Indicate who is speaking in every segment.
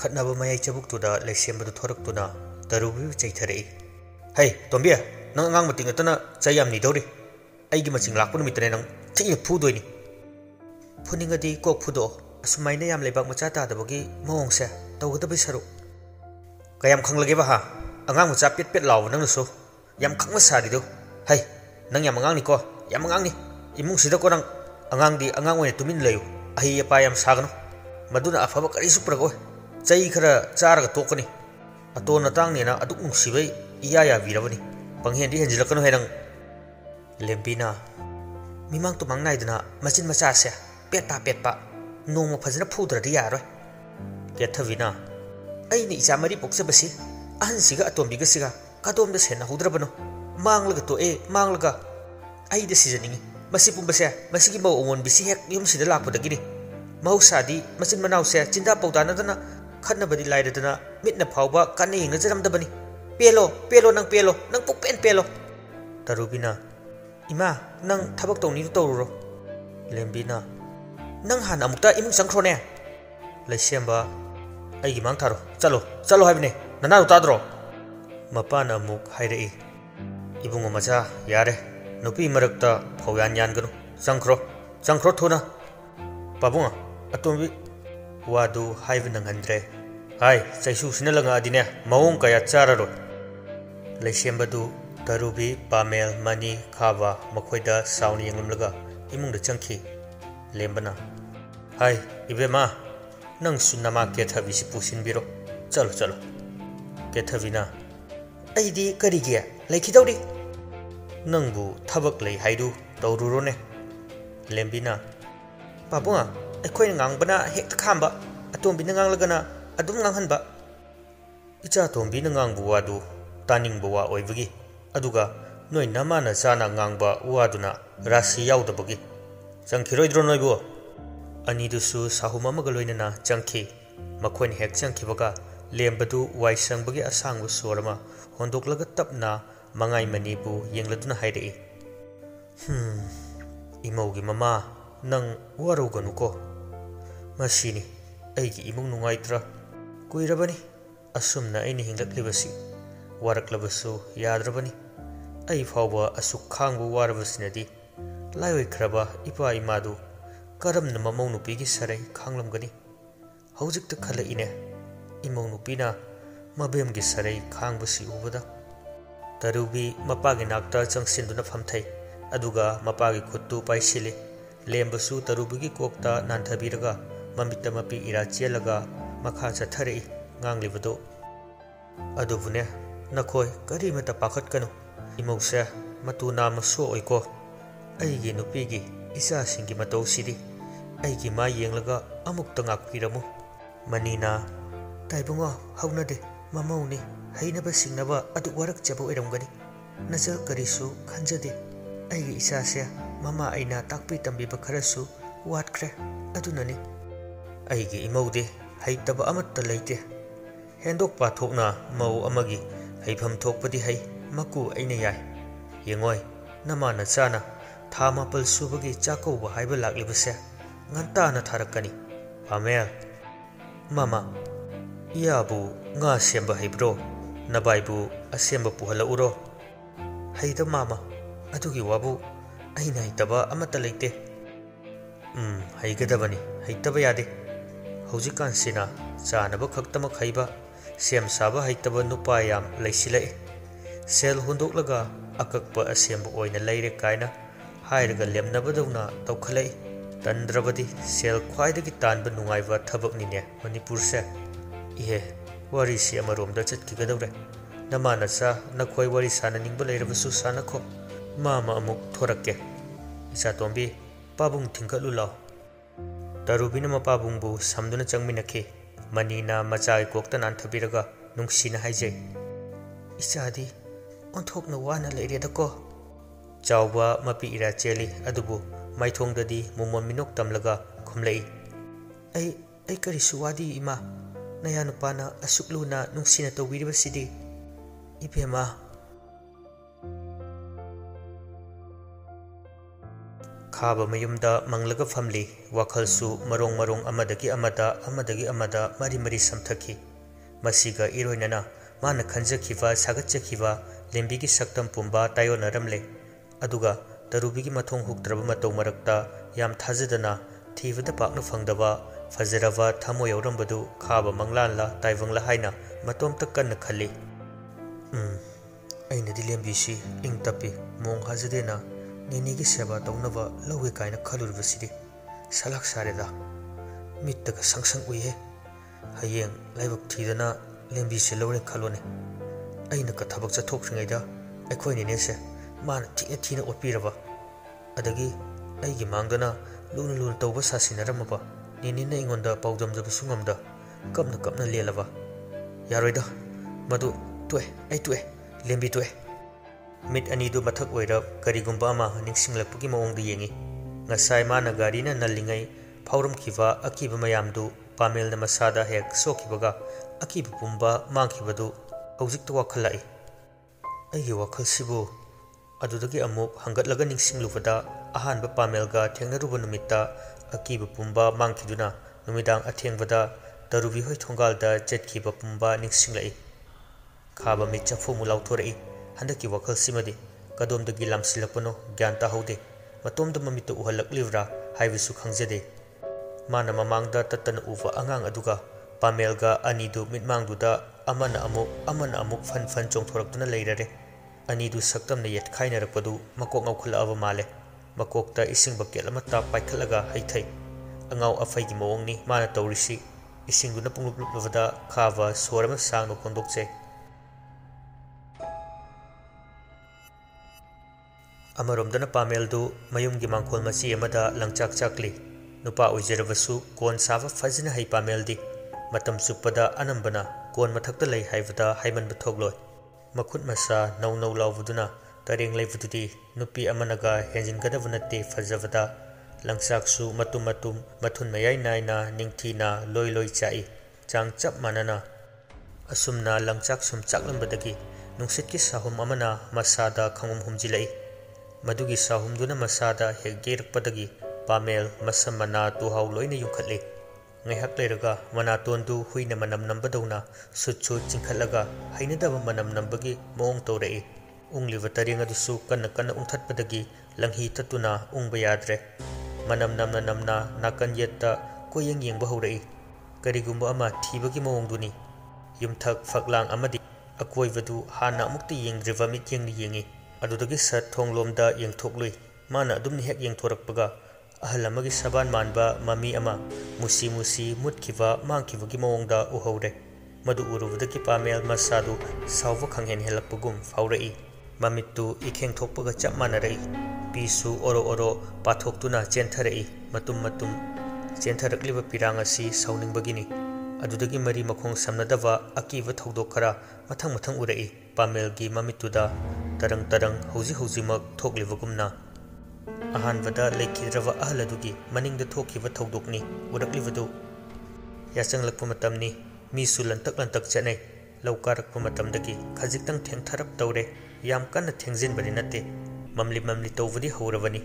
Speaker 1: खटनाबा मयाई चबुक्तुदा लेसेंबदु थोरक्तुना तरुबी चैथरई है तोंबी नंग अंगांग मतिंग नतना चयाम निदौरी अईगी मचिंग लाकपु नुमितने नंग थिंग फुदोइनी फुनिंगदी कोक फुदो असुमाइना याम लेबाक मचा तादबगी मओंगसे तौगदबी सरु कयाम खंगलगे बहा अंगांग मचा पेट पेट लाव नंगसु याम खंगमा सारिदो है नंग याम अंगांग निको याम अंगांग नि इमुंग सिदा को नंग अंगांग दी अंगांग ओइने तुमिन लेयु अहि अपा याम सागनो मदुना अफबा करिसु प्रगो चई खरा चारगा तोकनी अतोन तांगनेना अदुक नुसिबै इया या वीरबनी पंगहेंदी हेंजिलकनो हेनंग लेम्बिना मिमांग तो मंगनाइदना मचिन मचासे पेटपा नोंग फजना फुद्रदि यारो केथविना अइनि इचा मरी पोक्सबसी अहनसिगा अतोंबिगसिगा कादोमदा सेना हुद्रबनो मांगलगा तो ए मांगलगा अइदे सिजनिंगी मसी पुंबसे मसीगी मौ ओमोन बिसी हेक युमसिदा लाकपदगिनी महौसादी मचिन मनावसे चिंदा पौदानदना खन्नबदी लाइरदना मिटना फावबा काने यंगजरमदबनी पेलो नंग पुपेन पेलो तरुबिना इमा नंग थबक तौनी तौरो लेम्बिना नंग हान अमुक्ता इमुंग संख्रोने लेसेंबा अइगी मांग थारो चलो हाइबने ननादो ताद्रो मपान अमुक हाइरई इबुंग मचा यारे नुपी मरक्ता फौयान यानगनु संख्रो थुना पाबुंगा अतोंबी वादु हाइब नंगंद्रे हाय चैसु सिनलंगा अदिने मवोंग कया चाररो लेसेंबदु तरुबी पामेल मनी खाबा मखोइदा साउनी यंगलमलगा इमुंग चंखी लेम्बना हाय इबेमा नंग सुनमा केथविसि पुसिनबिरो चलो केथविना अइदी करिगे लेखिदौरी नंगबु थबक लई हाइदु तौरुरोने लेम्बिना पाबुंगा अखोइन ngangbana hekta khamba atombi nanganglagana adum nganghanba icha tombi nangangbu wadu taningbu wa oibagi aduga noi namana chana ngangba waduna rasi yaudabagi changkhiroidro noibu anidusu sahuma magaloinana changkhi makhoin hek changkhibaga lembadu waisangbagi asangbu sorama hondoklaga tapna mangai manibu yengladuna haidei imaugi mama nang waruganuko masini aigi imung nungaitra kuirabani asumna aini hinglaklibasi waraklabasu yadrabani ai fawba asuk khangbu warabasinadi laioi khraba ipa imadu karamna mamau nupigi sarai khanglamgani haujikta khala ine imau nupina mabemgi sarai khangbusi ubada tarubi mapagi nakta changsinduna famthai aduga mapagi khuttu paisili lembasu tarubugi kokta nanthabiraga mamita mapi ira chelaga makha chathari nganglibado adubune nakhoi karimata pakhat kanu imausa matu nama so oiko aigi nupigi isa singi matau sidi aigi ma yenglaga amukta ngakpiramu manina taibunga haunade mamauni hainaba singnaba adu warak chabo iramgani najal karisu khanjade aigi isa se mama aina takpi tambiba kharasu watkre adunani aigi imaude haitaba amatta leite hendok pathokna mau amagi haifam thokpadi hai maku aina yai yengoi namana chana thama pal subagi chakau ba haiba laklibase nganta na tharakani pamel mama yabu nga semba haibro nabaibu asemba puhala uro haida mama adugi wabu aina haitaba amatta leite haigadabani haitaba yade haujikan sina chanaba khaktama khaiba sem saba haitaba nupa yam leisilai sel hundoklaga akakpa asemba oina leire kaina hairaga lemnabadawna tawkhalai tandrabadi sel khwaidagi tanba nungaiba thabaknine manipur se ihe wari si amaromda chatkigadawre namana sa nakhoi wari sana ningba leirabasu sanakho mama amuk thorakke isa tombi pabung thingkalu law tarubina mapabung bu samduna changminakhi manina machai kokta nanthabiraga nungsina haijai isadi onthokna wana leiredako chawba mapi ira cheli adubu maithongdadi mumon minok tamlaga khumlei ai kari suwadi ima naya nupana asukluna nungsina tawiribasidi ipema ꯈꯥꯕ ꯃꯌꯨꯝꯗ ꯃꯪꯂꯒ ꯐꯝꯂꯤ ꯋꯥꯈꯜꯁꯨ ꯃꯔꯣꯡ ꯃꯔꯣꯡ ꯑꯃꯗꯒꯤ ꯑꯃꯗ ꯃꯔꯤ ꯃꯔꯤ ꯁꯝꯊꯈꯤ ꯃꯁꯤꯒ ꯏꯔꯣꯏꯅꯅ ꯃꯥꯅ ꯈꯟꯖꯈꯤꯕ ꯁꯥꯒꯠꯆꯈꯤꯕ ꯂꯦꯝꯕꯤꯒꯤ ꯁꯛꯇꯝ ꯄꯨꯝꯕ ꯇꯥꯌꯣꯟꯅꯔꯝꯂꯦ ꯑꯗꯨꯒ ꯇꯔꯨꯕꯤꯒꯤ ꯃꯊꯣꯡ ꯍꯨꯛꯇ꯭ꯔꯕ ꯃꯇꯧ ꯃꯔꯛꯇ ꯌꯥꯝ ꯊꯥꯖꯗꯅ ꯊꯤꯕꯗ ꯄꯥꯛꯅ ꯐꯪꯗꯕ ꯐꯖꯔꯕ ꯊꯃꯣꯏ ꯌꯥꯎꯔꯝꯕꯗꯨ ꯈꯥꯕ ꯃꯪꯂꯥꯟꯂ ꯇꯥꯏꯕꯪꯂ ꯍꯥꯏꯅ ꯃꯇꯣꯝꯇ ꯀꯟꯅ ꯈꯜꯂꯤ ꯑꯩꯅꯗꯤ ꯂꯦꯝꯕꯤꯁꯤ ꯏꯪ ꯇꯞꯄꯤ ꯃꯑꯣꯡ ꯍꯥꯖꯗꯦꯅ ꯅꯦꯅꯦꯒꯤ ꯁꯦꯕꯥ ꯇꯧꯅꯕ ꯂꯧꯒꯦ ꯀꯥꯏꯅ ꯈꯜꯂꯨꯔꯤꯕꯁꯤꯗꯤ ꯁꯂꯥꯛ ꯁꯥꯔꯦꯗ ꯃꯤꯠꯇꯒ ꯁꯪꯁꯪ ꯎꯏꯍꯦ ꯍꯌꯦꯡ ꯂꯥꯏꯕꯛ ꯊꯤꯗꯅ ꯂꯦꯝꯕꯤꯁꯤ ꯂꯧꯔꯦ ꯈꯜꯂꯣꯅꯦ ꯑꯩꯅꯒ ꯊꯕꯛ ꯆꯠꯊꯣꯛꯇ꯭ꯔꯤꯉꯩꯗ ꯑꯩꯈꯣꯏ ꯅꯦꯅꯦꯁꯦ ꯃꯥꯅ ꯊꯤꯅ ꯑꯣꯠꯄꯤꯔꯕ ꯑꯗꯒꯤ ꯑꯩꯒꯤ ꯃꯥꯡꯗꯅ ꯂꯨꯅ ꯇꯧꯕ ꯁꯥꯁꯤꯟꯅꯔꯝꯃꯕ ꯅꯦꯅꯦꯅ ꯑꯩꯉꯣꯟꯗ ꯄꯥꯎꯗꯝꯖꯕꯁꯨ ꯉꯝꯗ ꯀꯞꯅ ꯂꯦꯜꯂꯕ ꯌꯥꯔꯣꯏꯗ ꯃꯗꯨ ꯑꯩ ꯇꯣꯛꯑꯦ ꯂꯦꯝꯕꯤ ꯇꯣꯛꯑꯦ ꯃꯤꯠ ꯑꯅꯤꯗꯨ ꯃꯊꯛ ꯑꯣꯏꯔꯞ ꯀꯔꯤꯒꯨꯝꯕ ꯑꯃ ꯅꯤꯡꯁꯤꯡꯂꯛꯄꯒꯤ ꯃꯑꯣꯡꯗ ꯌꯦꯡꯉꯤ ꯉꯁꯥꯏ ꯃꯥꯅ ꯒꯥꯔꯤꯅ ꯅꯜꯂꯤꯉꯩ ꯐꯥꯎꯔꯝꯈꯤꯕ ꯑꯀꯤꯕ ꯃꯌꯥꯝꯗꯨ ꯄꯥꯃꯦꯜꯅ ꯃꯁꯥꯗ ꯍꯦꯛ ꯁꯣꯛꯈꯤꯕꯒ ꯑꯀꯤꯕ ꯄꯨꯝꯕ ꯃꯥꯡꯈꯤꯕꯗꯨ ꯍꯧꯖꯤꯛꯇ ꯋꯥꯈꯜ ꯂꯥꯛꯏ ꯑꯩꯒꯤ ꯋꯥꯈꯜꯁꯤꯕꯨ ꯑꯗꯨꯗꯒꯤ ꯑꯃꯨꯛ ꯍꯪꯒꯠꯂꯒ ꯅꯤꯡꯁꯤꯡꯂꯨꯕꯗ ꯑꯍꯥꯟꯕ ꯄꯥꯃꯦꯜꯒ ꯊꯦꯡꯅꯔꯨꯕ ꯅꯨꯃꯤꯠꯇ ꯑꯀꯤꯕ ꯄꯨꯝꯕ ꯃꯥꯡꯈꯤꯗꯨꯅ ꯅꯨꯃꯤꯗꯥꯡ ꯑꯊꯦꯡꯕꯗ ꯇꯔꯨꯕꯤ ꯍꯣꯏ ꯊꯣꯡꯒꯥꯜꯗ ꯆꯠꯈꯤꯕ ꯄꯨꯝꯕ ꯅꯤꯡꯁꯤꯡꯂꯛꯏ ꯈꯥꯕ ꯃꯤꯠ ꯆꯐꯨꯃꯨꯛ ꯂꯥꯎꯊꯣꯔꯛꯏ ꯍꯟꯗꯛꯀꯤ ꯋꯥꯈꯜꯁꯤꯃꯗꯤ ꯀꯗꯣꯝꯗꯒꯤ ꯂꯥꯝꯁꯤꯜꯂꯛꯄꯅꯣ ꯒ꯭ꯌꯥꯟ ꯇꯥꯍꯧꯗꯦ ꯃꯇꯣꯝꯗ ꯃꯃꯤꯠꯇ ꯎꯍꯜꯂꯛꯂꯤꯕ꯭ꯔꯥ ꯍꯥꯏꯕꯁꯨ ꯈꯪꯖꯗꯦ ꯃꯥꯅ ꯃꯃꯥꯡꯗ ꯇꯠꯇꯅ ꯎꯕ ꯑꯉꯥꯡ ꯑꯗꯨꯒ ꯄꯥꯃꯦꯜꯒ ꯑꯅꯤꯗꯨ ꯃꯤꯠꯃꯥꯡꯗꯨꯗ ꯑꯃꯅ ꯑꯃꯨꯛ ꯐꯟ ꯆꯣꯡꯊꯣꯔꯛꯇꯨꯅ ꯂꯩꯔꯔꯦ ꯑꯅꯤꯗꯨ ꯁꯛꯇꯝꯅ ꯌꯦꯠꯈꯥꯏꯅꯔꯛꯄꯗꯨ ꯃꯀꯣꯛ ꯉꯥꯎꯈꯠꯂꯛꯑꯕ ꯃꯥꯜꯂꯦ ꯃꯀꯣꯛꯇ ꯏꯁꯤꯡ ꯕꯀꯦꯠ ꯑꯃꯠꯇ ꯄꯥꯏꯈꯠꯂꯒ ꯍꯩꯊꯩ ꯑꯉꯥꯎ ꯑꯐꯩꯒꯤ ꯃꯑꯣꯡꯅꯤ ꯃꯥꯅ ꯇꯧꯔꯤꯁꯤ ꯏꯁꯤꯡꯗꯨꯅ ꯄꯨꯡꯂꯨꯞ ꯂꯨꯞꯂꯕꯗ ꯈꯥꯕ ꯁꯣꯔ ꯑꯃ ꯁꯥꯡꯅ ꯍꯣꯟꯗꯣꯛꯆꯩ ꯑꯃꯔꯣꯝꯗꯅ ꯄꯥꯃꯦꯜꯗꯨ ꯃꯌꯨꯝꯒꯤ ꯃꯥꯡꯈꯣꯜ ꯃꯆꯤ ꯑꯃꯗ ꯂꯪꯆꯥꯛ ꯆꯥꯛꯂꯤ ꯅꯨꯄꯥ ꯑꯣꯏꯖꯔꯕꯁꯨ ꯀꯣꯟ ꯁꯥꯕ ꯐꯖꯅ ꯍꯩ ꯄꯥꯃꯦꯜꯗꯤ ꯃꯇꯝ ꯆꯨꯞꯄꯗ ꯑꯅꯝꯕꯅ ꯀꯣꯟ ꯃꯊꯛꯇ ꯂꯩ ꯍꯥꯏꯕꯗ ꯍꯥꯏꯃꯟꯕ ꯊꯣꯛꯂꯣꯏ ꯃꯈꯨꯠ ꯃꯁꯥ ꯅꯧ ꯂꯥꯎꯕꯗꯨꯅ ꯇꯔꯦꯡ ꯂꯩꯕꯗꯨꯗꯤ ꯅꯨꯄꯤ ꯑꯃꯅꯒ ꯍꯦꯟꯖꯤꯟꯒꯗꯕ ꯅꯠꯇꯦ ꯐꯖꯕꯗ ꯂꯪꯆꯥꯛꯁꯨ ꯃꯊꯨꯟ ꯃꯌꯥꯏ ꯅꯥꯏꯅ ꯅꯤꯡꯊꯤꯅ ꯂꯣꯏ ꯆꯥꯛꯏ ꯆꯥꯡ ꯆꯞ ꯃꯥꯟꯅꯅ ꯑꯁꯨꯝꯅ ꯂꯪꯆꯥꯛ ꯁꯨꯝ ꯆꯥꯛꯂꯝꯕꯗꯒꯤ ꯅꯨꯡꯁꯤꯠꯀꯤ ꯁꯥꯍꯨꯝ ꯑꯃꯅ ꯃꯁꯥꯗ ꯈꯪꯍꯨꯝ ꯍꯨꯝꯖꯤꯜꯂꯛꯏ ꯃꯗꯨꯒꯤ ꯁꯥꯍꯨꯝꯗꯨꯅ ꯃꯁꯥꯗ ꯍꯦꯛ ꯌꯩꯔꯛꯄꯗꯒꯤ ꯄꯥꯃꯦꯜ ꯃꯁꯝ ꯃꯅꯥ ꯇꯨꯍꯥꯎ ꯂꯣꯏꯅ ꯌꯨꯡꯈꯠꯂꯤ ꯉꯥꯏꯍꯥꯛ ꯂꯩꯔꯒ ꯃꯅꯥꯇꯣꯟꯗꯨ ꯍꯨꯏꯅ ꯃꯅꯝ ꯅꯝꯕꯗꯧꯅ ꯁꯨꯠ ꯆꯤꯡꯈꯠꯂꯒ ꯍꯩꯅꯗꯕ ꯃꯅꯝ ꯅꯝꯕꯒꯤ ꯃꯑꯣꯡ ꯇꯧꯔꯛꯏ ꯎꯪꯂꯤꯕ ꯇꯔꯦꯡ ꯑꯗꯨꯁꯨ ꯀꯟꯅ ꯎꯪꯊꯠꯄꯗꯒꯤ ꯂꯪꯍꯤ ꯇꯠꯇꯨꯅ ꯎꯪꯕ ꯌꯥꯗ꯭ꯔꯦ ꯃꯅꯝ ꯅꯝꯅ ꯅꯥꯀꯟ ꯌꯦꯠꯇ ꯀꯣꯏꯌꯦꯡ ꯌꯦꯡꯕ ꯍꯧꯔꯛꯏ ꯀꯔꯤꯒꯨꯝꯕ ꯑꯃ ꯊꯤꯕꯒꯤ ꯃꯑꯣꯡꯗꯨꯅꯤ ꯌꯨꯝꯊꯛ ꯐꯛꯂꯥꯡ ꯑꯃꯗꯤ ꯑꯀꯣꯏꯕꯗꯨ ꯍꯥꯟꯅ ꯑꯃꯨꯛꯇ ꯌꯦꯡꯗ꯭ꯔꯤꯕ ꯃꯤꯠꯌꯦꯡꯅ ꯌꯦꯡꯉꯤ ꯑꯗꯨꯗꯒꯤ ꯁꯠ ꯊꯣꯡꯂꯣꯝꯗ ꯌꯦꯡꯊꯣꯛꯂꯨꯏ ꯃꯥꯅ ꯑꯗꯨꯝ ꯍꯦꯛ ꯌꯦꯡꯊꯣꯔꯛꯄꯒ ꯑꯍꯜ ꯑꯃꯒꯤ ꯁꯕꯥꯟ ꯃꯥꯟꯕ ꯃꯃꯤ ꯑꯃ ꯃꯨꯁꯤ ꯃꯨꯠꯈꯤꯕ ꯃꯥꯡꯈꯤꯕꯒꯤ ꯃꯑꯣꯡꯗ ꯎꯍꯧꯔꯦ ꯃꯗꯨ ꯎꯔꯨꯕꯗꯒꯤ ꯄꯥꯃꯦꯜ ꯃꯁꯥꯗꯨ ꯁꯥꯎꯕ ꯈꯪꯍꯦꯜꯂꯛꯄꯒꯨꯝ ꯐꯥꯎꯔꯛꯏ ꯃꯃꯤꯠꯇꯨ ꯏꯈꯦꯡ ꯊꯣꯛꯄꯒ ꯆꯞ ꯃꯥꯟꯅꯔꯛꯏ ꯄꯤꯁꯨ ꯑꯣꯔꯣ ꯄꯥꯊꯣꯛꯇꯨꯅ ꯆꯦꯟꯊꯔꯛꯏ ꯃꯇꯨꯝ ꯆꯦꯟꯊꯔꯛꯂꯤꯕ ꯄꯤꯔꯥꯡ ꯑꯁꯤ ꯁꯥꯎꯅꯤꯡꯕꯒꯤꯅꯤ ꯑꯗꯨꯗꯒꯤ ꯃꯔꯤ ꯃꯈꯣꯡ ꯁꯝꯅꯗꯕ ꯑꯀꯤꯕ ꯊꯧꯗꯣꯛ ꯈꯔ ꯃꯊꯪ ꯎꯔꯛꯏ ꯄꯥꯃꯦꯜꯒꯤ ꯃꯃꯤꯠꯇꯨꯗ ꯇꯔꯪ ꯍꯧꯖꯤꯛꯃꯛ ꯊꯣꯛꯂꯤꯕꯒꯨꯝꯅ ꯑꯍꯥꯟꯕꯗ ꯂꯩꯈꯤꯗ꯭ꯔꯕ ꯑꯍꯜ ꯑꯗꯨꯒꯤ ꯃꯅꯤꯡꯗ ꯊꯣꯛꯈꯤꯕ ꯊꯧꯗꯣꯛꯅꯤ ꯎꯔꯛꯂꯤꯕꯗꯨ ꯌꯥꯆꯪꯂꯛꯄ ꯃꯇꯝꯅꯤ ꯃꯤꯁꯨ ꯂꯟꯇꯛ ꯆꯠꯅꯩ ꯂꯧ ꯀꯥꯔꯛꯄ ꯃꯇꯝꯗꯒꯤ ꯈꯖꯤꯛꯇꯪ ꯊꯦꯡꯊꯔꯞ ꯇꯧꯔꯦ ꯌꯥꯝ ꯀꯟꯅ ꯊꯦꯡꯖꯤꯟꯕꯗꯤ ꯅꯠꯇꯦ ꯃꯝꯂꯤ ꯇꯧꯕꯗꯤ ꯍꯧꯔꯕꯅꯤ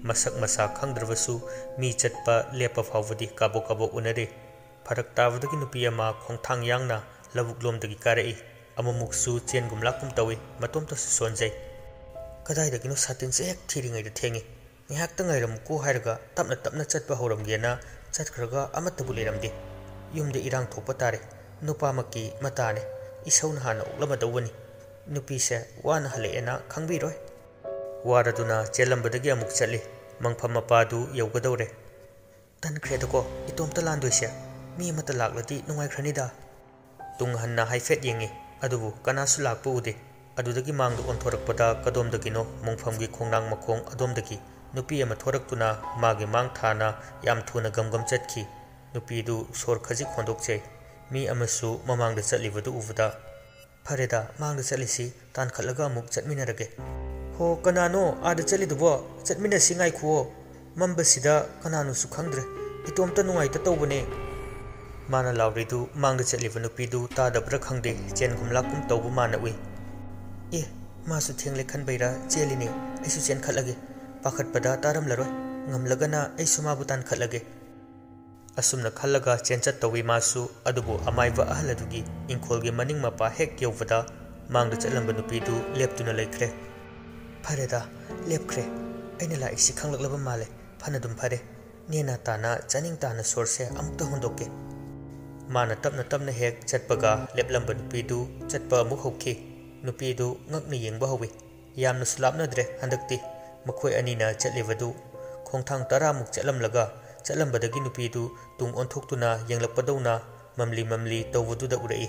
Speaker 1: ꯃꯁꯛ ꯃꯁꯥ ꯈꯪꯗ꯭ꯔꯕꯁꯨ ꯃꯤ ꯆꯠꯄ ꯂꯦꯞꯄ ꯐꯥꯎꯕꯗꯤ ꯀꯥꯕꯣꯛ ꯎꯅꯔꯦ ꯐꯔꯛ ꯇꯥꯕꯗꯒꯤ ꯅꯨꯄꯤ ꯑꯃ ꯈꯣꯡꯊꯥꯡ ꯌꯥꯡꯅ ꯂꯧꯕꯨꯛ ꯂꯣꯝꯗꯒꯤ ꯀꯥꯔꯛꯏ ꯑꯃꯨꯛꯁꯨ ꯆꯦꯟꯒꯨꯝ ꯂꯥꯛꯀꯨꯝ ꯇꯧꯏ ꯃꯇꯣꯝꯇꯁꯨ ꯁꯣꯟꯖꯩ ꯀꯗꯥꯏꯗꯒꯤꯅꯣ ꯁꯥꯇꯤꯟꯁꯦ ꯍꯦꯛ ꯊꯤꯔꯤꯉꯩꯗ ꯊꯦꯡꯉꯤ ꯉꯥꯏꯍꯥꯛꯇ ꯉꯥꯏꯔꯝꯃꯨꯀꯣ ꯍꯥꯏꯔꯒ ꯇꯞꯅ ꯆꯠꯄ ꯍꯧꯔꯝꯒꯦꯅ ꯆꯠꯈ꯭ꯔꯒ ꯑꯃꯠꯇꯕꯨ ꯂꯩꯔꯝꯗꯦ ꯌꯨꯝꯗ ꯏꯔꯥꯡ ꯊꯣꯛꯄ ꯇꯥꯔꯦ ꯅꯨꯄꯥꯃꯛꯀꯤ ꯃꯇꯥꯅꯦ ꯏꯁꯧꯅ ꯍꯥꯟꯅ ꯑꯣꯛꯂꯝꯃꯗꯧꯕꯅꯤ ꯅꯨꯄꯤꯁꯦ ꯋꯥꯅ ꯍꯜꯂꯛꯑꯦꯅ ꯈꯪꯕꯤꯔꯣꯏ ꯋꯥꯔꯗꯨꯅ ꯆꯦꯜꯂꯝꯕꯗꯒꯤ ꯑꯃꯨꯛ ꯆꯠꯂꯤ ꯃꯪꯐꯝ ꯃꯄꯥꯗꯨ ꯌꯧꯒꯗꯧꯔꯦ ꯇꯟꯈ꯭ꯔꯦꯗꯀꯣ ꯏꯇꯣꯝꯇ ꯂꯥꯟꯗꯣꯏꯁꯦ ꯃꯤ ꯑꯃꯠꯇ ꯂꯥꯛꯂꯗꯤ ꯅꯨꯡꯉꯥꯏꯈ꯭ꯔꯅꯤꯗ ꯇꯨꯡ ꯍꯟꯅ ꯍꯥꯏꯐꯦꯠ ꯌꯦꯡꯉꯤ ꯑꯗꯨꯕꯨ ꯀꯅꯥꯁꯨ ꯂꯥꯛꯄ ꯎꯗꯦ ꯑꯗꯨꯗꯒꯤ ꯃꯥꯡꯗ ꯑꯣꯟꯊꯣꯔꯛꯄꯗ ꯀꯗꯣꯝꯗꯒꯤꯅꯣ ꯃꯣꯡꯐꯝꯒꯤ ꯈꯣꯡꯅꯥꯡ ꯃꯈꯣꯡ ꯑꯗꯣꯝꯗꯒꯤ ꯅꯨꯄꯤ ꯑꯃ ꯊꯣꯔꯛꯇꯨꯅ ꯃꯥꯒꯤ ꯃꯥꯡ ꯊꯥꯅ ꯌꯥꯝ ꯊꯨꯅ ꯒꯝ ꯆꯠꯈꯤ ꯅꯨꯄꯤꯗꯨ ꯁꯣꯔ ꯈꯖꯤꯛ ꯍꯣꯟꯗꯣꯛꯆꯩ ꯃꯤ ꯑꯃꯁꯨ ꯃꯃꯥꯡꯗ ꯆꯠꯂꯤꯕꯗꯨ ꯎꯕꯗ ꯐꯔꯦꯗ ꯃꯥꯡꯗ ꯆꯠꯂꯤꯁꯤ ꯇꯥꯟꯈꯠꯂꯒ ꯑꯃꯨꯛ ꯆꯠꯃꯤꯟꯅꯔꯒꯦ ꯍꯣ ꯀꯅꯥꯅꯣ ꯑꯥꯗ ꯆꯠꯂꯤꯗꯨꯕꯣ ꯆꯠꯃꯤꯟꯅꯁꯤ ꯉꯥꯏꯈꯨꯑꯣ ꯃꯝꯕꯁꯤꯗ ꯀꯅꯥꯅꯣꯁꯨ ꯈꯪꯗ꯭ꯔꯦ ꯏꯇꯣꯝꯇ ꯅꯨꯡꯉꯥꯏꯇ ꯇꯧꯕꯅꯦ ꯃꯥꯅ ꯂꯥꯎꯔꯤꯗꯨ ꯃꯥꯡꯗ ꯆꯠꯂꯤꯕ ꯅꯨꯄꯤꯗꯨ ꯇꯥꯗꯕ꯭ꯔꯥ ꯈꯪꯗꯦ ꯆꯦꯟꯒꯨꯝ ꯂꯥꯛꯀꯨꯝ ꯇꯧꯕ ꯃꯥꯅ ꯎꯏ ꯃꯥꯁꯨ ꯊꯦꯡꯂꯦ ꯈꯟꯕꯩꯔꯥ ꯆꯦꯜꯂꯤꯅꯦ ꯑꯩꯁꯨ ꯆꯦꯟꯈꯠꯂꯒꯦ ꯄꯥꯈꯠꯄꯗ ꯇꯥꯔꯝꯂꯔꯣꯏ ngamlagana ai sumabu tan khatlage asumna khallaga chenchat tawi masu adubu amaiba ahladugi ingkholgi maning mapa hek yovada mangda chalamba nupidu leptuna laikre phareda lepkre aina la isi khanglaklaba male phanadum phare nena tana chaning tana source amta hondoke mana tapna hek chatpaga leplamba nupidu chatpa amu hokhi nupidu ngakni yengba howi yamna sulapna dre handakti makhoi anina chatlevadu khongthang 10 muk chatlamlaga chatlambadagi nupidu tung onthokutuna yenglakpadawna mamli tawbududa urai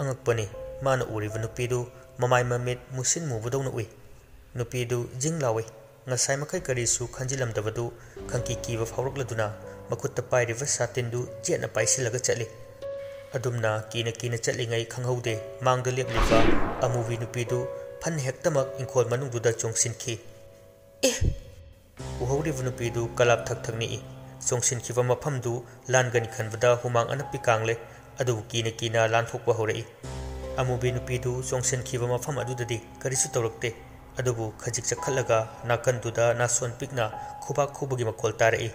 Speaker 1: angakpani mana uriba nupidu mamai mamit musin mubudawna ui nupidu jinglawi ngasai makai karisu khanjilamdabadu khangki kiba phawrakladuna makutta pairiva satindu jetna paisilaga chatli adumna kina chatlingai khanghaude mangda lepliba amuvi nupidu phan hektamak ingkhol manungduda chongsinki uhawriva nupidu kalap thakni chongsinkiba maphamdu langani khanbada humang anapi kangle adu kina lanthokpa horai amuvi nupidu chongsinkiba mafam adudadi karisu tawrakte adubu khajik chakhallaga nakanduda nason pikna khubak khubagi makhol tarai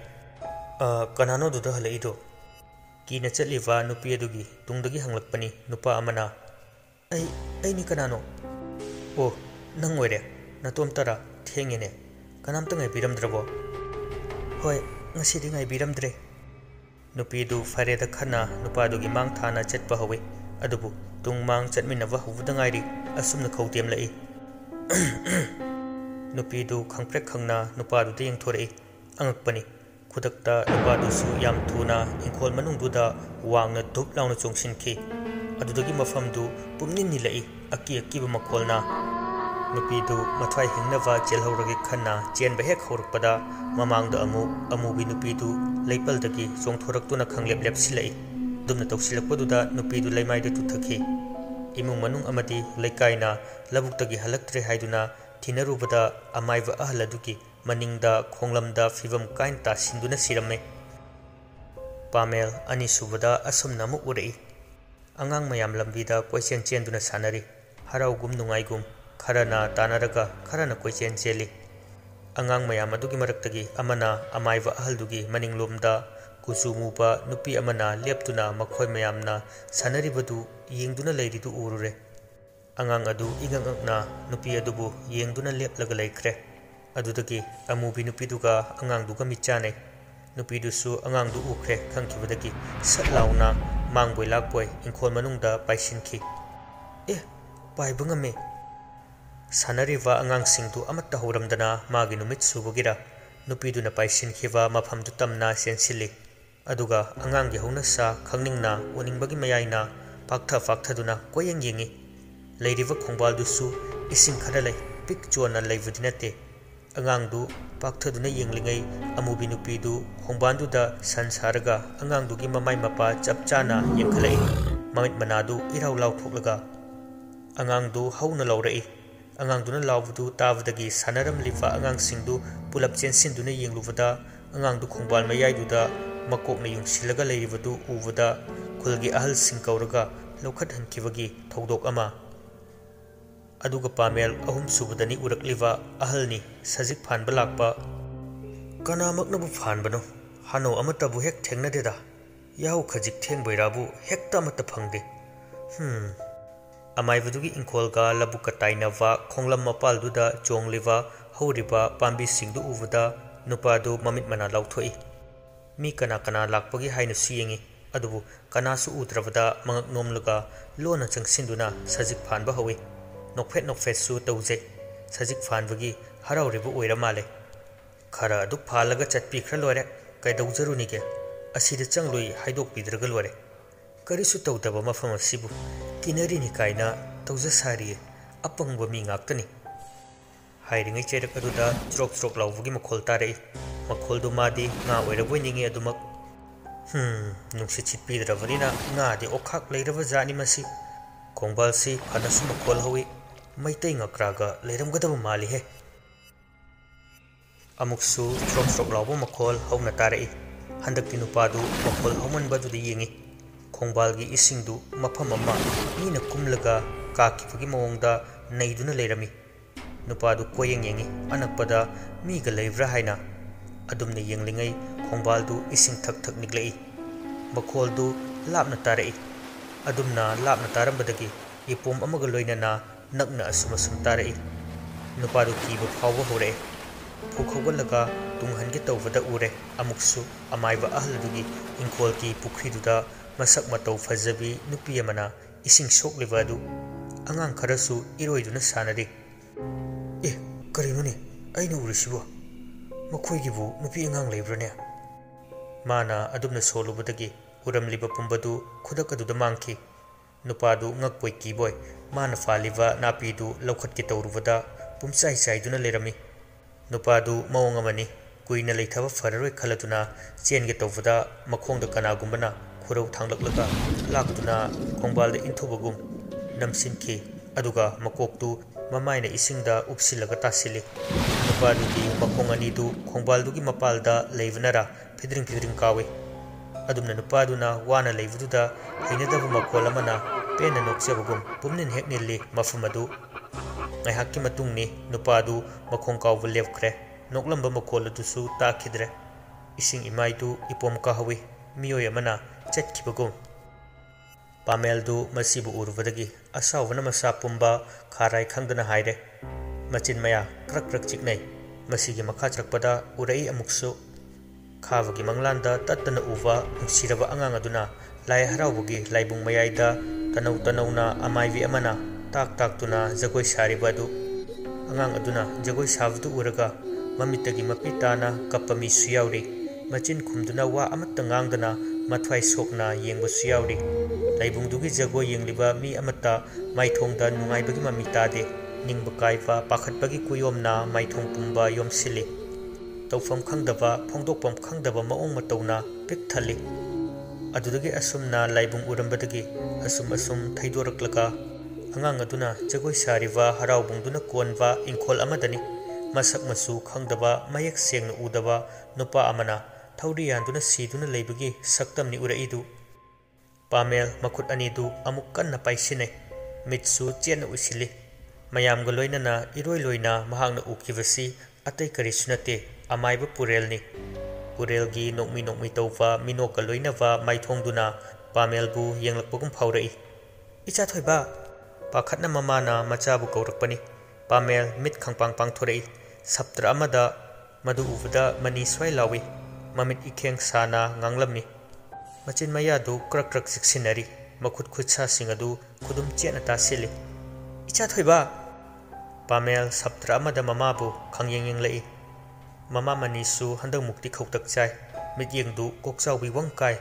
Speaker 1: kanano duda halaido kina chatliva nupi adugi tungdagi hanglakpani nupa amana ai ni kanano oh nang oire natom tara thengene kanamta ngai biramdrabo hoi ngasidi ngai biramdre nupidu fareda khana nupadugi mang thana chatpa hawi adubu tungmang chatminaba hubuda ngairi asumna khawtem lai nupidu khangprek khangna nupadu de yengthorei angakpani khudakta nupadu su yam thuna ingkhol manungduda wangna dup launa chongsinki adudagi mafamdu pumnin ni lai aki ba makholna nupidu mathai hingnava chelhoragi khanna chenba hek horukpada mamangda amubi nupidu leipaldagi chongthoraktuna khangleplep silai dumna tawsilakpaduda nupidu leimaida tuthakhi imung manung amadi leikaina labuktagi halaktre haiduna thinarubada amaiva ahladugi maningda khonglamda fivam kainta sinduna siramme pamel ani subada asumna mu urai angang mayam lambida koichen chenduna sanari haraugum nungaigum kharana tanaraga kharana koichen cheli angang mayam adugi maraktagi amana amaiva ahaldugi maninglomda kuchumuba nupi amana leptuna makhoi mayamna sanaribadu yengduna leiridu urure angang adu ingangakna nupi adubu yengduna leplaga laikre adudagi amubi nupiduga angangduga michane nupidusu angangdu ukre khangkibadagi satlauna mangboi lakboi ingkhol manungda paisinki paibangame sanariva angangsingdu amatta horamdana magi numit subagira nupiduna paisinkiba mafamdu tamna sensili aduga angangi haunasa khangningna uningbagi mayaina fakthaduna koyeng yengi leiriva khongbaldusu ising khara lei pik chona leivudinate angangdu pakthaduna yenglingai amubi nupidu khongbanduda sansaraga angangdugi mamai mapa chapchana yengkhalai mamit manadu irau lau thoklaga angangdu hauna laurai angangduna laubudu tabudagi sanaram lifa angangsingdu pulap chensinduna yenglubada angangdu khongbal mayaiduda makokna yungsilaga leiribadu ubada khulgi ahal singkauraga lokhat hankibagi thodok ama aduga pamel ahum subadani urakliva ahalni sajik phanba lakpa kanamaknabu phanbano hano amatabu hek thengnadeda yahu khajik thengboirabu hekta amata phangde amaibadugi ingkholga labuka tainava khonglam mapalduda chongliva horiba pambi singdu ubada nupadu mamit mana lauthoi mi kana lakpagi haina siyengi adubu kanasu udrabada mangak nomlaga lona changsinduna sajik phanba hawi nokfet su tawje sajik phanbagi harauribu oira male khara duk phalaga chatpi khra lore kaidawjarunige asida changloi haidok pidraga lore karisu tawdaba mafam asibu kinari ni kaina tawja sari apangba mi ngaktani hairingai cherak aduda chrok lawbugi makhol tare makhol du madi nga oiraboi ningi adumak nungsi chitpidrabanina nga de okhak leiraba jani masi khongbalsi phanasu makhol hawi maitai ngakraga leiramgadaba mali he amuksu chrok lawbu makhol hauna tare handakti nupadu makhol haumanbadu de yengi khongbalgi isingdu mafam amma mina kumlaga kakibagi mawongda neiduna leirami nupadu koyeng yengi anakpada miga leivra haina ꯑꯗꯨꯝꯅ ꯌꯦꯡꯂꯤꯉꯩ ꯈꯣꯡꯕꯥꯜꯗꯨ ꯏꯁꯤꯡ ꯊꯛ ꯊꯛ ꯅꯤꯛꯂꯛꯏ꯫ ꯃꯈꯣꯜꯗꯨ ꯂꯥꯞꯅ ꯇꯥꯔꯛꯏ꯫ ꯑꯗꯨꯝꯅ ꯂꯥꯞꯅ ꯇꯥꯔꯝꯕꯗꯒꯤ ꯏꯄꯣꯝ ꯑꯃꯒ ꯂꯣꯏꯅꯅ ꯅꯛꯅ ꯑꯁꯨꯝ ꯇꯥꯔꯛꯏ꯫ ꯅꯨꯄꯥꯗꯨ ꯀꯤꯕ ꯐꯥꯎꯕ ꯍꯧꯔꯛꯑꯦ꯫ ꯐꯨꯛ ꯍꯧꯒꯠꯂꯒ ꯇꯨꯡꯍꯟꯒꯦ ꯇꯧꯕꯗ ꯎꯔꯦ ꯑꯃꯨꯛꯁꯨ ꯑꯃꯥꯏꯕ ꯑꯍꯜ ꯑꯗꯨꯒꯤ ꯏꯪꯈꯣꯜꯒꯤ ꯄꯨꯈ꯭ꯔꯤꯗꯨꯗ ꯃꯁꯛ ꯃꯇꯧ ꯐꯖꯕꯤ ꯅꯨꯄꯤ ꯑꯃꯅ ꯏꯁꯤꯡ ꯁꯣꯛꯂꯤꯕ ꯑꯗꯨ ꯑꯉꯥꯡ ꯈꯔꯁꯨ ꯏꯔꯣꯏꯗꯨꯅ ꯁꯥꯟꯅꯔꯤ꯫ ꯑꯦ, ꯀꯔꯤꯅꯣꯅꯦ ꯑꯩꯅ ꯎꯔꯤꯁꯤꯕꯣ? ꯃꯈꯣꯏꯒꯤꯕꯨ ꯅꯨꯄꯤ ꯑꯉꯥꯡ ꯂꯩꯕ꯭ꯔꯅꯦ? ꯃꯥꯅ ꯑꯗꯨꯝꯅ ꯁꯣꯜꯂꯨꯕꯗꯒꯤ ꯎꯔꯝꯂꯤꯕ ꯄꯨꯝꯕꯗꯨ ꯈꯨꯗꯛ ꯑꯗꯨꯗ ꯃꯥꯡꯈꯤ꯫ ꯅꯨꯄꯥꯗꯨ ꯉꯛꯄꯣꯏ ꯀꯤꯕꯣꯏ ꯃꯥꯅ ꯐꯥꯜꯂꯤꯕ ꯅꯥꯄꯤꯗꯨ ꯂꯧꯈꯠꯀꯦ ꯇꯧꯔꯨꯕꯗ ꯄꯨꯝꯆꯥꯏ ꯆꯥꯏꯗꯨꯅ ꯂꯩꯔꯝꯃꯤ꯫ ꯅꯨꯄꯥꯗꯨ ꯃꯑꯣꯡ ꯑꯃꯅꯤ꯫ ꯀꯨꯏꯅ ꯂꯩꯊꯕ ꯐꯔꯔꯣꯏ ꯈꯜꯂꯗꯨꯅ ꯆꯦꯟꯒꯦ ꯇꯧꯕꯗ ꯃꯈꯣꯡꯗ ꯀꯅꯥꯒꯨꯝꯕꯅ ꯈꯨꯔꯧ ꯊꯥꯡꯂꯛꯂꯒ ꯂꯥꯛꯇꯨꯅ ꯈꯣꯡꯕꯥꯜꯗ ꯏꯟꯊꯨꯕꯒꯨꯝ ꯅꯝꯁꯤꯟꯈꯤ, ꯑꯗꯨꯒ ꯃꯀꯣꯛꯇꯨ ꯃꯃꯥꯏꯅ ꯏꯁꯤꯡꯗ ꯎꯞꯁꯤꯜꯂꯒ ꯇꯥꯁꯤꯜꯂꯤ꯫ ꯅꯨꯄꯥꯗꯨꯒꯤ ꯃꯈꯣꯡ ꯑꯅꯤꯗꯨ ꯈꯣꯡꯕꯥꯜꯗꯨꯒꯤ ꯃꯄꯥꯜꯗ ꯂꯩꯕꯅꯔ ꯐꯤꯗ꯭ꯔꯤꯡ ꯐꯤꯗ꯭ꯔꯤꯡ ꯀꯥꯎꯏ꯫ ꯑꯗꯨꯝꯅ ꯅꯨꯄꯥꯗꯨꯅ ꯋꯥꯅ ꯂꯩꯕꯗꯨꯗ ꯍꯩꯅꯗꯕ ꯃꯈꯣꯜ ꯑꯃꯅ ꯄꯦꯟꯅ ꯅꯣꯛꯆꯕꯒꯨꯝ ꯄꯨꯝꯅꯤꯟ ꯍꯦꯛ ꯅꯤꯜꯂꯤ ꯃꯐꯝ ꯑꯗꯨ꯫ ꯉꯥꯏꯍꯥꯛꯀꯤ ꯃꯇꯨꯡꯅꯤ ꯅꯨꯄꯥꯗꯨ ꯃꯈꯣꯡ ꯀꯥꯎꯕ ꯂꯦꯞꯈ꯭ꯔꯦ꯫ ꯅꯣꯛꯂꯝꯕ ꯃꯈꯣꯜ ꯑꯗꯨꯁꯨ ꯇꯥꯈꯤꯗ꯭ꯔꯦ꯫ ꯏꯁꯤꯡ ꯏꯃꯥꯏꯗꯨ ꯏꯄꯣꯝ ꯀꯥꯍꯧꯏ, ꯃꯤꯑꯣꯏ ꯑꯃꯅ ꯆꯠꯈꯤꯕꯒꯨꯝ꯫ ꯄꯥꯃꯦꯜꯗꯨ ꯃꯁꯤꯕꯨ ꯎꯔꯨꯕꯗꯒꯤ ꯑꯁꯥꯎꯕꯅ ꯃꯁꯥ ꯄꯨꯝꯕ ꯈꯥꯔꯥꯏ ꯈꯪꯗꯅ ꯍꯥꯏꯔꯦ꯫ ꯃꯆꯤꯟ ꯃꯌꯥ ꯀ꯭ꯔꯛ ꯀ꯭ꯔꯛ ꯆꯤꯛꯅꯩ꯫ ꯃꯁꯤꯒꯤ ꯃꯈꯥ ꯆꯠꯔꯛꯄꯗ ꯎꯔꯛꯏ ꯑꯃꯨꯛꯁꯨ꯫ ꯈꯥꯕꯒꯤ ꯃꯪꯂꯥꯟꯗ ꯇꯠꯇꯅ ꯎꯕ ꯅꯨꯡꯁꯤꯔꯕ ꯑꯉꯥꯡ ꯑꯗꯨꯅ ꯂꯥꯏ ꯍꯔꯥꯎꯕꯒꯤ ꯂꯥꯏꯕꯨꯡ ꯃꯌꯥꯏꯗ ꯇꯅꯧ ꯇꯅꯧꯅ ꯑꯃꯥꯏꯕꯤ ꯑꯃꯅ ꯇꯥꯛ ꯇꯥꯛꯇꯨꯅ ꯖꯒꯣꯏ ꯁꯥꯔꯤꯕ ꯑꯗꯨ꯫ ꯑꯉꯥꯡ ꯑꯗꯨꯅ ꯖꯒꯣꯏ ꯁꯥꯕꯗꯨ ꯎꯔꯒ ꯃꯃꯤꯠꯇꯒꯤ ꯃꯄꯤ ꯇꯥꯅ ꯀꯞꯄ ꯃꯤꯁꯨ ꯌꯥꯎꯔꯤ꯫ ꯃꯆꯤꯟ ꯈꯨꯝꯗꯨꯅ ꯋꯥ ꯑꯃꯠꯇ ꯉꯥꯡꯗꯅ ꯃꯊ꯭ꯋꯥꯏ ꯁꯣꯛꯅ ꯌꯦꯡꯕꯁꯨ ꯌꯥꯎꯔꯤ꯫ ꯂꯥꯏꯕꯨꯡꯗꯨꯒꯤ ꯖꯒꯣꯏ ꯌꯦꯡꯂꯤꯕ ꯃꯤ ꯑꯃꯠꯇ ꯃꯥꯏꯊꯣꯡꯗ ꯅꯨꯡꯉꯥꯏꯕꯒꯤ ꯃꯃꯤ ꯇꯥꯗꯦ꯫ ꯅꯤꯡꯕ ꯀꯥꯏꯕ, ꯄꯥꯈꯠꯄꯒꯤ ꯀꯨꯌꯣꯝꯅ ꯃꯥꯏꯊꯣꯡ ꯄꯨꯝꯕ ꯌꯣꯝꯁꯤꯜꯂꯤ꯫ ꯇꯧꯐꯝ ꯈꯪꯗꯕ, ꯐꯣꯡꯗꯣꯛꯐꯝ ꯈꯪꯗꯕ ꯃꯑꯣꯡ ꯃꯇꯧꯅ ꯄꯤꯛ ꯊꯜꯂꯤ꯫ ꯑꯗꯨꯗꯒꯤ ꯑꯁꯨꯝꯅ ꯂꯥꯏꯕꯨꯡ ꯎꯔꯝꯕꯗꯒꯤ ꯑꯁꯨꯝ ꯊꯩꯗꯣꯔꯛꯂꯒ ꯑꯉꯥꯡ ꯑꯗꯨꯅ ꯖꯒꯣꯏ ꯁꯥꯔꯤꯕ ꯍꯔꯥꯎꯕꯨꯡꯗꯨꯅ ꯀꯣꯟꯕ ꯏꯪꯈꯣꯜ ꯑꯃꯗꯅꯤ ꯃꯁꯛ ꯃꯆꯨ ꯈꯪꯗꯕ, ꯃꯌꯦꯛ ꯁꯦꯡꯅ ꯎꯗꯕ ꯅꯨꯄꯥ ꯑꯃꯅ ꯊꯧꯔꯤ ꯌꯥꯟꯗꯨꯅ ꯁꯤꯗꯨꯅ ꯂꯩꯕꯒꯤ ꯁꯛꯇꯝꯅꯤ ꯎꯔꯛꯏꯗꯨ꯫ ꯄꯥꯃꯦꯜ ꯃꯈꯨꯠ ꯑꯅꯤꯗꯨ ꯑꯃꯨꯛ ꯀꯟꯅ ꯄꯥꯏꯁꯤꯟꯅꯩ, ꯃꯤꯠꯁꯨ ꯆꯦꯠꯅ ꯎꯏꯁꯤꯜꯂꯤ꯫ ꯃꯌꯥꯝꯒ ꯂꯣꯏꯅꯅ ꯏꯔꯣꯏ ꯂꯣꯏꯅ ꯃꯍꯥꯛꯅ ꯎꯈꯤꯕꯁꯤ ꯑꯇꯩ ꯀꯔꯤꯁꯨ ꯅꯠꯇꯦ, ꯑꯃꯥꯏꯕ ꯄꯨꯔꯦꯜꯅꯤ꯫ ꯄꯨꯔꯦꯜꯒꯤ ꯅꯣꯛꯃꯤ ꯅꯣꯛꯃꯤ ꯇꯧꯕ ꯃꯤꯅꯣꯛꯀ ꯂꯣꯏꯅꯕ ꯃꯥꯏꯊꯣꯡꯗꯨꯅ ꯄꯥꯃꯦꯜꯕꯨ ꯌꯦꯡꯂꯛꯄꯒꯨꯝ ꯐꯥꯎꯔꯛꯏ꯫ ꯏꯆꯥꯊꯣꯏꯕ! ꯄꯥꯈꯠꯅ ꯃꯃꯥꯅ ꯃꯆꯥꯕꯨ ꯀꯧꯔꯛꯄꯅꯤ꯫ ꯄꯥꯃꯦꯜ ꯃꯤꯠ ꯈꯪꯄꯥꯡ ꯄꯥꯡꯊꯣꯔꯛꯏ꯫ ꯁꯞꯇ꯭ꯔ ꯑꯃꯗ ꯃꯗꯨ ꯎꯕꯗ ꯃꯅꯤ ꯁ꯭ꯋꯥꯏ ꯂꯥꯎꯏ꯫ ꯃꯃꯤꯠ ꯏꯈꯦꯡ ꯁꯥꯅ ꯉꯥꯡꯂꯝꯃꯤ꯫ ꯃꯆꯤꯟ ꯃꯌꯥꯗꯨ ꯀ꯭ꯔꯛ ꯀ꯭ꯔꯛ ꯆꯤꯛꯁꯤꯟꯅꯔꯤ꯫ ꯃꯈꯨꯠ ꯈꯨꯠꯁꯥꯁꯤꯡ ꯑꯗꯨ ꯈꯨꯗꯨꯝ ꯆꯦꯠꯅ ꯇꯥꯁꯤꯜꯂꯤ꯫ ꯏꯆꯥꯊꯣꯏꯕ! ꯄꯥꯃꯦꯜ ꯁꯞꯇ꯭ꯔ ꯑꯃꯗ ꯃꯃꯥꯕꯨ ꯈꯪꯌꯦꯡ ꯌꯦꯡꯂꯛꯏ꯫ ꯃꯃꯥ ꯃꯅꯤꯁꯨ ꯍꯟꯗꯛꯃꯨꯛꯇꯤ ꯈꯧꯇꯛ ꯆꯥꯏ꯫ ꯃꯤꯠꯌꯦꯡꯗꯨ ꯀꯣꯛꯆꯥꯎꯕꯤ ꯋꯪꯀꯥꯏ꯫